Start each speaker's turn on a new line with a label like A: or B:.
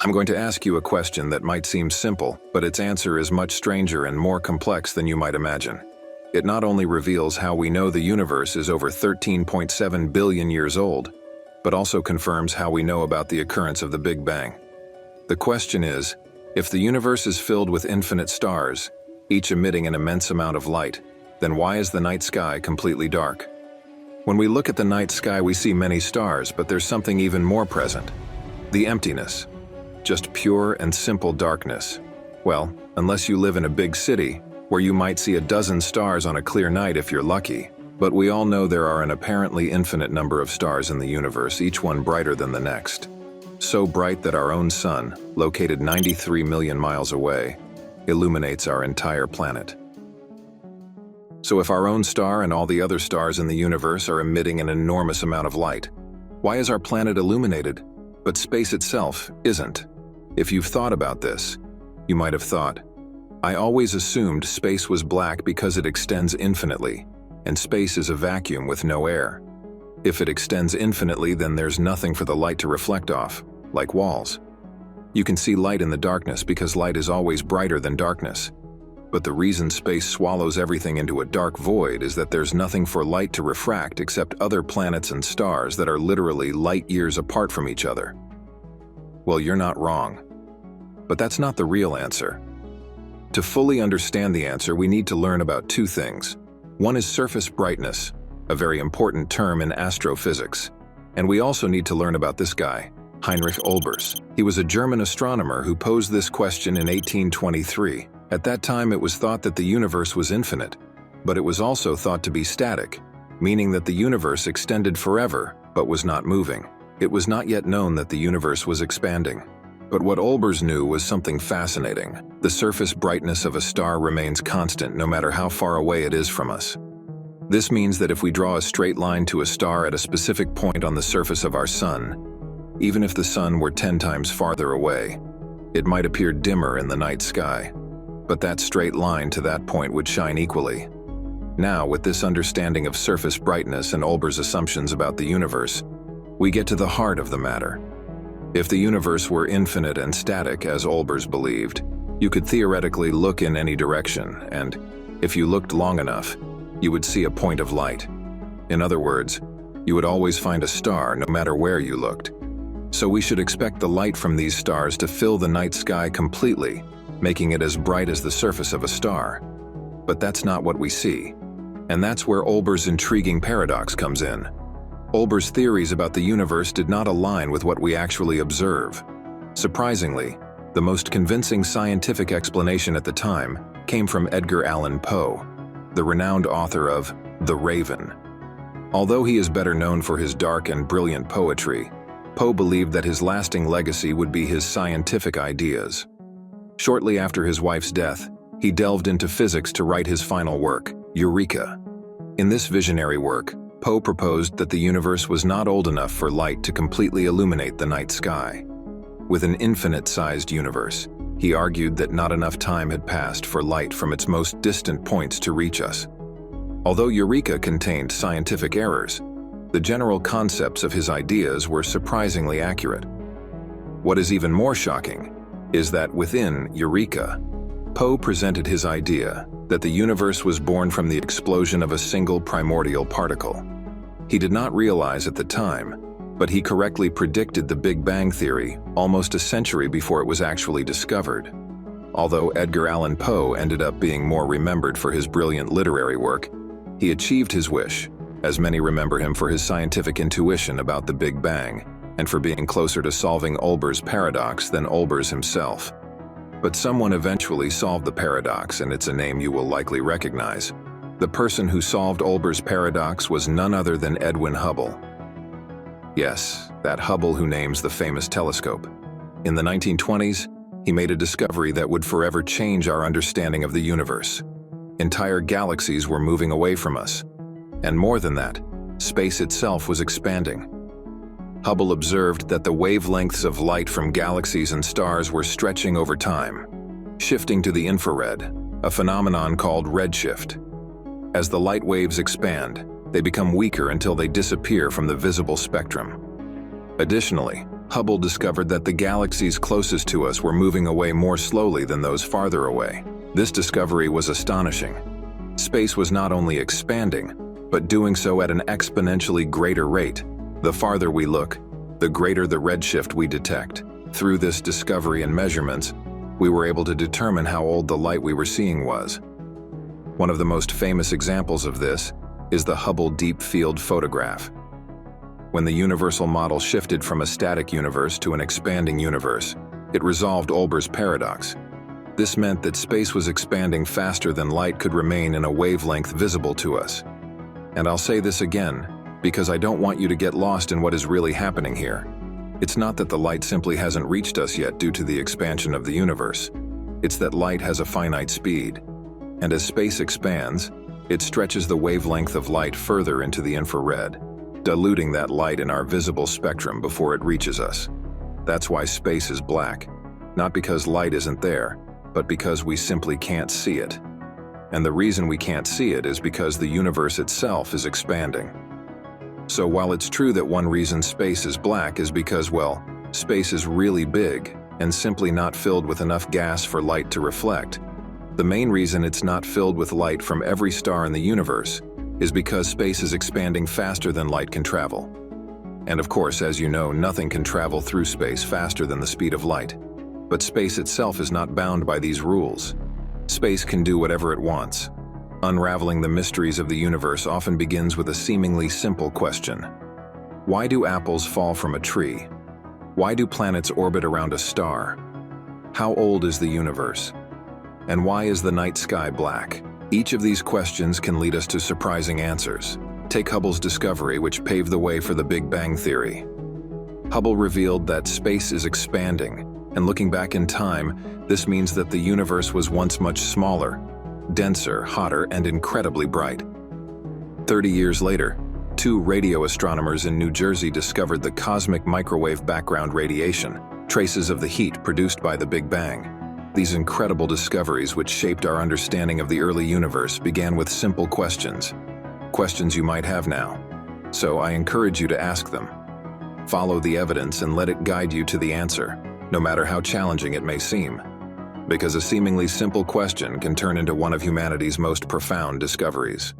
A: I'm going to ask you a question that might seem simple, but its answer is much stranger and more complex than you might imagine. It not only reveals how we know the universe is over 13.7 billion years old, but also confirms how we know about the occurrence of the Big Bang. The question is, if the universe is filled with infinite stars, each emitting an immense amount of light, then why is the night sky completely dark? When we look at the night sky, we see many stars, but there's something even more present: the emptiness. Just pure and simple darkness. Well, unless you live in a big city, where you might see a dozen stars on a clear night if you're lucky. But we all know there are an apparently infinite number of stars in the universe, each one brighter than the next. So bright that our own sun, located 93 million miles away, illuminates our entire planet. So if our own star and all the other stars in the universe are emitting an enormous amount of light, why is our planet illuminated, but space itself isn't? If you've thought about this, you might have thought, I always assumed space was black because it extends infinitely, and space is a vacuum with no air. If it extends infinitely, then there's nothing for the light to reflect off, like walls. You can see light in the darkness because light is always brighter than darkness. But the reason space swallows everything into a dark void is that there's nothing for light to refract except other planets and stars that are literally light years apart from each other. Well, you're not wrong. But that's not the real answer. To fully understand the answer, we need to learn about two things. One is surface brightness, a very important term in astrophysics. And we also need to learn about this guy, Heinrich Olbers. He was a German astronomer who posed this question in 1823. At that time, it was thought that the universe was infinite, but it was also thought to be static, meaning that the universe extended forever, but was not moving. It was not yet known that the universe was expanding. But what Olbers knew was something fascinating. The surface brightness of a star remains constant no matter how far away it is from us. This means that if we draw a straight line to a star at a specific point on the surface of our sun, even if the sun were 10 times farther away, it might appear dimmer in the night sky. But that straight line to that point would shine equally. Now, with this understanding of surface brightness and Olbers' assumptions about the universe, we get to the heart of the matter. If the universe were infinite and static, as Olbers believed, you could theoretically look in any direction, and if you looked long enough, you would see a point of light. In other words, you would always find a star no matter where you looked. So we should expect the light from these stars to fill the night sky completely, making it as bright as the surface of a star. But that's not what we see. And that's where Olbers' intriguing paradox comes in. Olbers' theories about the universe did not align with what we actually observe. Surprisingly, the most convincing scientific explanation at the time came from Edgar Allan Poe, the renowned author of The Raven. Although he is better known for his dark and brilliant poetry, Poe believed that his lasting legacy would be his scientific ideas. Shortly after his wife's death, he delved into physics to write his final work, Eureka. In this visionary work, Poe proposed that the universe was not old enough for light to completely illuminate the night sky. With an infinite-sized universe, he argued that not enough time had passed for light from its most distant points to reach us. Although Eureka contained scientific errors, the general concepts of his ideas were surprisingly accurate. What is even more shocking is that within Eureka, Poe presented his idea that the universe was born from the explosion of a single primordial particle. He did not realize at the time, but he correctly predicted the Big Bang theory almost a century before it was actually discovered. Although Edgar Allan Poe ended up being more remembered for his brilliant literary work, he achieved his wish, as many remember him for his scientific intuition about the Big Bang and for being closer to solving Olbers' paradox than Olbers himself. But someone eventually solved the paradox, and it's a name you will likely recognize. The person who solved Olbers' paradox was none other than Edwin Hubble. Yes, that Hubble who names the famous telescope. In the 1920s, he made a discovery that would forever change our understanding of the universe. Entire galaxies were moving away from us. And more than that, space itself was expanding. Hubble observed that the wavelengths of light from galaxies and stars were stretching over time, shifting to the infrared, a phenomenon called redshift. As the light waves expand, they become weaker until they disappear from the visible spectrum. Additionally, Hubble discovered that the galaxies closest to us were moving away more slowly than those farther away. This discovery was astonishing. Space was not only expanding, but doing so at an exponentially greater rate. The farther we look, the greater the redshift we detect. Through this discovery and measurements, we were able to determine how old the light we were seeing was. One of the most famous examples of this is the Hubble Deep Field photograph. When the universal model shifted from a static universe to an expanding universe, it resolved Olber's paradox. This meant that space was expanding faster than light could remain in a wavelength visible to us. And I'll say this again, because I don't want you to get lost in what is really happening here. It's not that the light simply hasn't reached us yet due to the expansion of the universe. It's that light has a finite speed. And as space expands, it stretches the wavelength of light further into the infrared, diluting that light in our visible spectrum before it reaches us. That's why space is black. Not because light isn't there, but because we simply can't see it. And the reason we can't see it is because the universe itself is expanding. So while it's true that one reason space is black is because, well, space is really big and simply not filled with enough gas for light to reflect, the main reason it's not filled with light from every star in the universe is because space is expanding faster than light can travel. And of course, as you know, nothing can travel through space faster than the speed of light. But space itself is not bound by these rules. Space can do whatever it wants. Unraveling the mysteries of the universe often begins with a seemingly simple question. Why do apples fall from a tree? Why do planets orbit around a star? How old is the universe? And why is the night sky black? Each of these questions can lead us to surprising answers. Take Hubble's discovery, which paved the way for the Big Bang Theory. Hubble revealed that space is expanding, and looking back in time, this means that the universe was once much smaller, denser, hotter, and incredibly bright. 30 years later, two radio astronomers in New Jersey discovered the cosmic microwave background radiation, traces of the heat produced by the Big Bang. These incredible discoveries, which shaped our understanding of the early universe, began with simple questions. Questions you might have now. So I encourage you to ask them. Follow the evidence and let it guide you to the answer, no matter how challenging it may seem. Because a seemingly simple question can turn into one of humanity's most profound discoveries.